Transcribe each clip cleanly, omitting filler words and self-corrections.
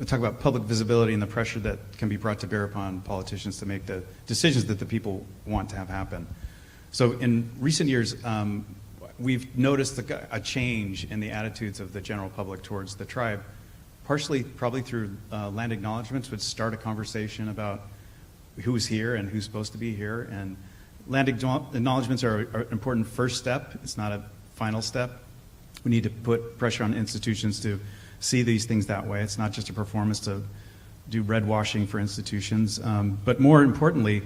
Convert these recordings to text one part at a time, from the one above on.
talk about public visibility and the pressure that can be brought to bear upon politicians to make the decisions that the people want to have happen. So in recent years, we've noticed a change in the attitudes of the general public towards the tribe, partially probably through land acknowledgements, which start a conversation about who's here and who's supposed to be here. And land acknowledgements are an important first step. It's not a final step. We need to put pressure on institutions to see these things that way. It's not just a performance to do red washing for institutions. But more importantly,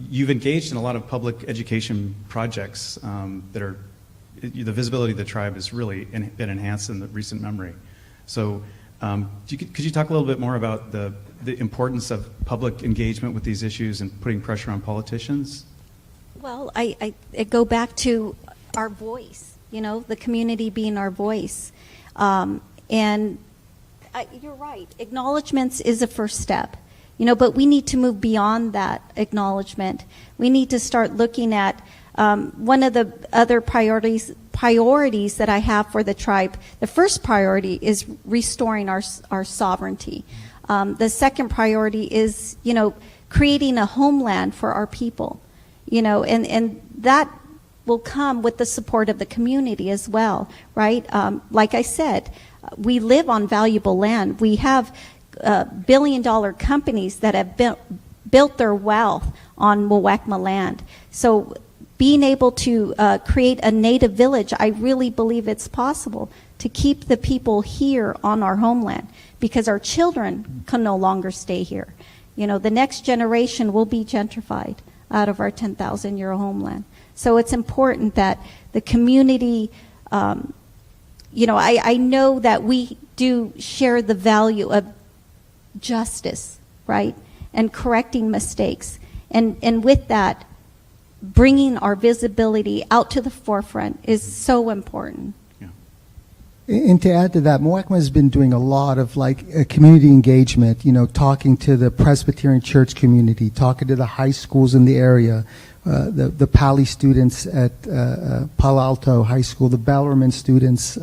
you've engaged in a lot of public education projects that are, the visibility of the tribe has really been enhanced in the recent memory. So could you talk a little bit more about the importance of public engagement with these issues and putting pressure on politicians? Well, I go back to our voice, the community being our voice. And you're right, acknowledgments is a first step, but we need to move beyond that acknowledgement. We need to start looking at one of the other priorities that I have for the tribe. The first priority is restoring our sovereignty. The second priority is, creating a homeland for our people, and that will come with the support of the community as well, right? Like I said, we live on valuable land. We have billion-dollar companies that have built their wealth on Muwekma land. So being able to create a native village, I really believe it's possible to keep the people here on our homeland, because our children can no longer stay here. The next generation will be gentrified out of our 10,000-year homeland. So it's important that the community, I know that we do share the value of justice, right? And correcting mistakes. And with that, bringing our visibility out to the forefront is so important. And to add to that, Muwekma has been doing a lot of community engagement, talking to the Presbyterian church community, talking to the high schools in the area, the Pali students at Palo Alto High School, the Bellarmine students.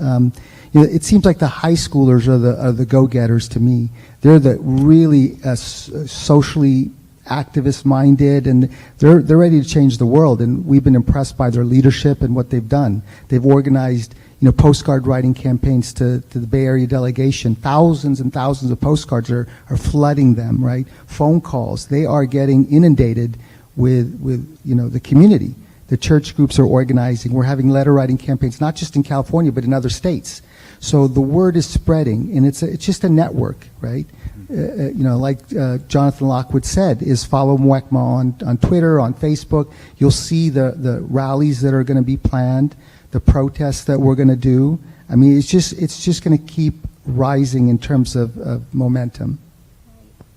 It seems like the high schoolers are the go-getters to me. They're the really socially activist-minded, and they're ready to change the world. And we've been impressed by their leadership and what they've done. They've organized postcard writing campaigns to the Bay Area delegation. Thousands and thousands of postcards are flooding them, right? Phone calls. They are getting inundated with the community. The church groups are organizing. We're having letter writing campaigns, not just in California, but in other states. So the word is spreading, and it's just a network, right? Like Jonathan Lockwood said, is follow Muwekma on Twitter, on Facebook. You'll see the rallies that are going to be planned, the protests that we're going to do. I mean, it's just going to keep rising in terms of momentum.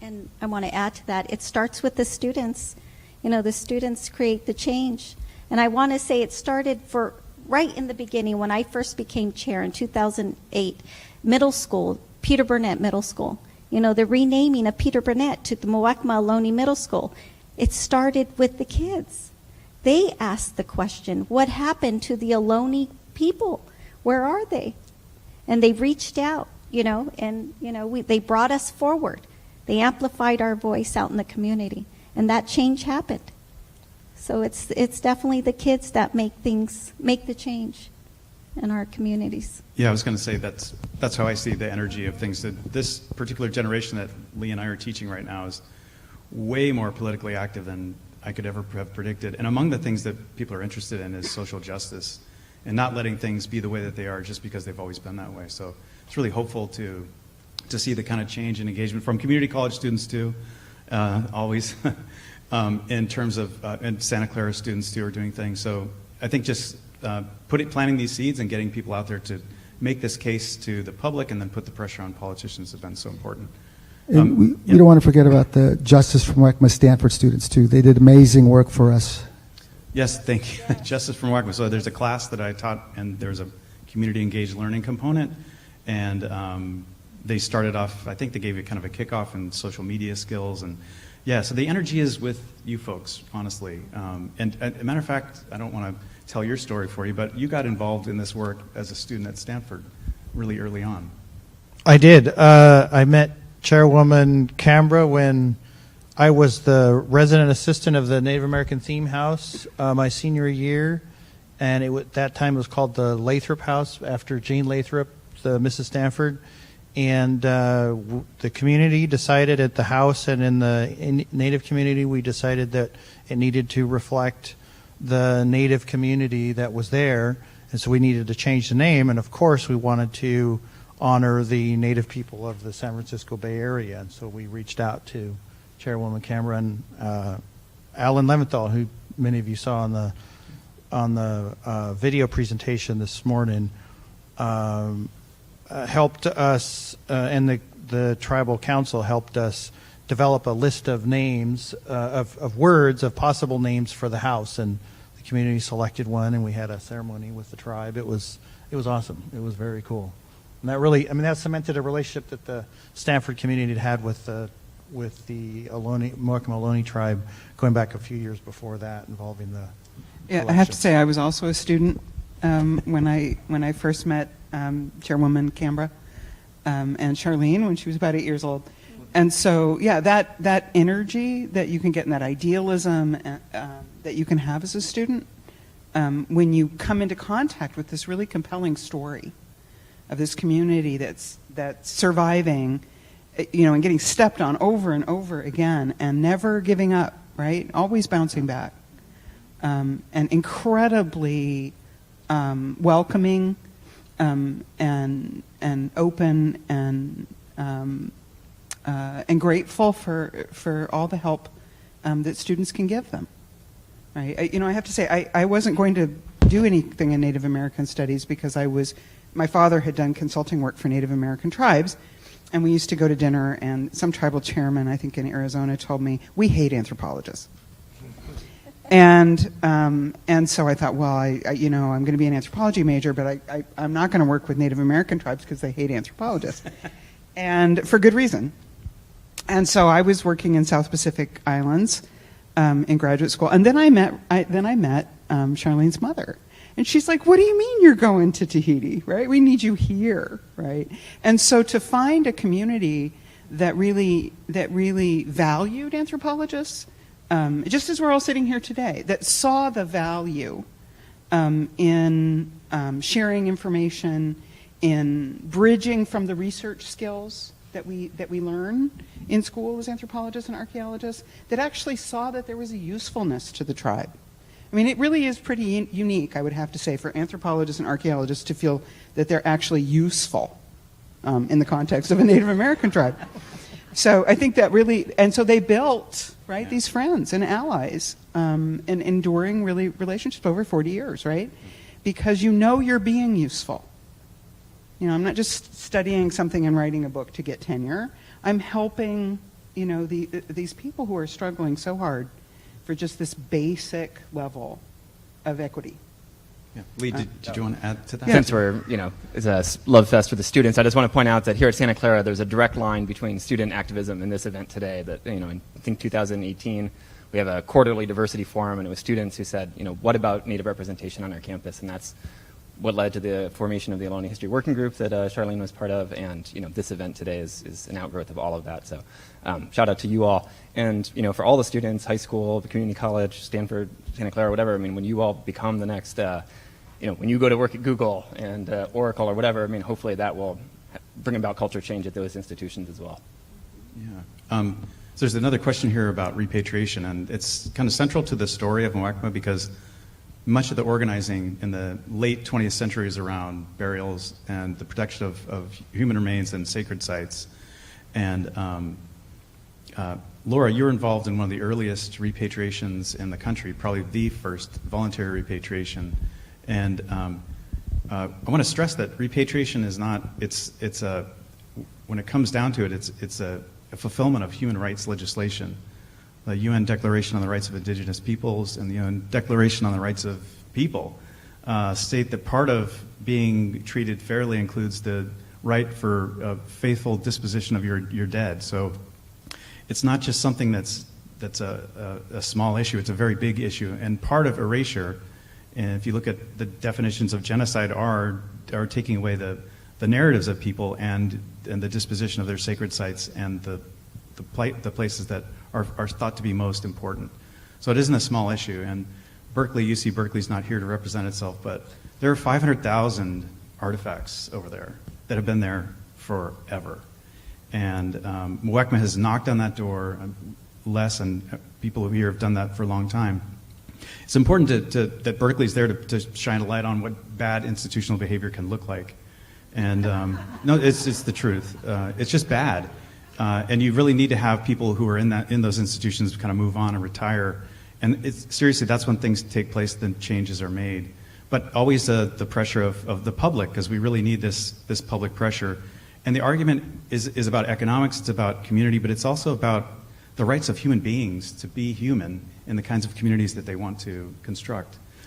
And I want to add to that, it starts with the students. The students create the change. And I want to say it started right in the beginning when I first became chair in 2008, middle school, Peter Burnett Middle School. The renaming of Peter Burnett to the Muwekma Ohlone Middle School. It started with the kids. They asked the question, what happened to the Ohlone people? Where are they? And they reached out, they brought us forward. They amplified our voice out in the community, and that change happened. So it's definitely the kids that make the change in our communities. Yeah, I was going to say that's how I see the energy of things. That this particular generation that Lee and I are teaching right now is way more politically active than I could ever have predicted. And among the things that people are interested in is social justice and not letting things be the way that they are just because they've always been that way. So it's really hopeful to see the kind of change and engagement from community college students too, always, in terms of, and Santa Clara students too are doing things. So I think just planting these seeds and getting people out there to make this case to the public and then put the pressure on politicians has been so important. And we don't want to forget about the Justice from Muwekma Stanford students too. They did amazing work for us. Yes, thank you. Justice from Muwekma. So there's a class that I taught, and there's a community engaged learning component, and they started off, I think they gave you kind of a kickoff in social media skills, and yeah, so the energy is with you folks, honestly. And as a matter of fact, I don't want to tell your story for you, but you got involved in this work as a student at Stanford really early on. I did. I met Chairwoman Canberra when I was the resident assistant of the Native American Theme House my senior year, and that time it was called the Lathrop House after Jane Lathrop, the Mrs. Stanford. And the community decided at the house and in the Native community, we decided that it needed to reflect the Native community that was there. And so we needed to change the name. And of course, we wanted to honor the Native people of the San Francisco Bay Area. And so we reached out to Chairwoman Canberra and Alan Leventhal, who many of you saw on the video presentation this morning, helped us, and the tribal council helped us develop a list of names, of words, of possible names for the house, and the community selected one, and we had a ceremony with the tribe. It was awesome. It was very cool, and that really, that cemented a relationship that the Stanford community had with the Mohawk Ohlone tribe going back a few years before that, involving the. Yeah, I have to say I was also a student when I first met Chairwoman Canberra and Charlene when she was about 8 years old. And so, yeah, that energy that you can get and that idealism that you can have as a student when you come into contact with this really compelling story of this community that's surviving, and getting stepped on over and over again and never giving up, right? Always bouncing back. And incredibly welcoming and open and grateful for all the help that students can give them. Right? I have to say I wasn't going to do anything in Native American studies because my father had done consulting work for Native American tribes, and we used to go to dinner, and some tribal chairman, I think in Arizona, told me, we hate anthropologists. And so I thought, well, I'm going to be an anthropology major, but I'm not going to work with Native American tribes because they hate anthropologists, and for good reason. And so I was working in South Pacific Islands in graduate school, and then I met Charlene's mother, and she's like, "What do you mean you're going to Tahiti? Right? We need you here, right?" And so to find a community that really valued anthropologists. Just as we're all sitting here today, that saw the value in sharing information, in bridging from the research skills that we learn in school as anthropologists and archaeologists, that actually saw that there was a usefulness to the tribe. It really is pretty unique, I would have to say, for anthropologists and archaeologists to feel that they're actually useful in the context of a Native American tribe. So I think that really, and so they built, right, these friends and allies, and enduring really relationships over 40 years, right? Because you're being useful. I'm not just studying something and writing a book to get tenure. I'm helping, these people who are struggling so hard for just this basic level of equity. Yeah. Lee, did you want to add to that? Since we're, it's a love fest for the students, I just want to point out that here at Santa Clara, there's a direct line between student activism and this event today. That, I think 2018, we have a quarterly diversity forum, and it was students who said, what about Native representation on our campus? And that's what led to the formation of the Ohlone History Working Group that Charlene was part of. And, this event today is an outgrowth of all of that. So shout out to you all. And, for all the students, high school, the community college, Stanford, Santa Clara, whatever, when you all become the next, when you go to work at Google and Oracle or whatever, hopefully that will bring about culture change at those institutions as well. Yeah. So there's another question here about repatriation, and it's kind of central to the story of Muwekma because much of the organizing in the late 20th century is around burials and the protection of human remains and sacred sites. And Laura, you're involved in one of the earliest repatriations in the country, probably the first voluntary repatriation. And I want to stress that repatriation is not, when it comes down to it, it's a fulfillment of human rights legislation. The UN Declaration on the Rights of Indigenous Peoples and the UN Declaration on the Rights of People state that part of being treated fairly includes the right for a faithful disposition of your dead. So it's not just something that's a small issue, it's a very big issue. And part of erasure, and if you look at the definitions of genocide, are taking away the the narratives of people and the disposition of their sacred sites and the places that are thought to be most important. So it isn't a small issue. And Berkeley, UC Berkeley's not here to represent itself, but there are 500,000 artifacts over there that have been there forever. And Mwekma has knocked on that door. Les and people here have done that for a long time. It's important that Berkeley's there to shine a light on what bad institutional behavior can look like. And no, it's the truth. It's just bad. And you really need to have people who are in those institutions kind of move on and retire. And seriously, that's when things take place, then changes are made. But always the pressure of the public, because we really need this public pressure. And the argument is about economics, it's about community, but it's also about the rights of human beings to be human in the kinds of communities that they want to construct.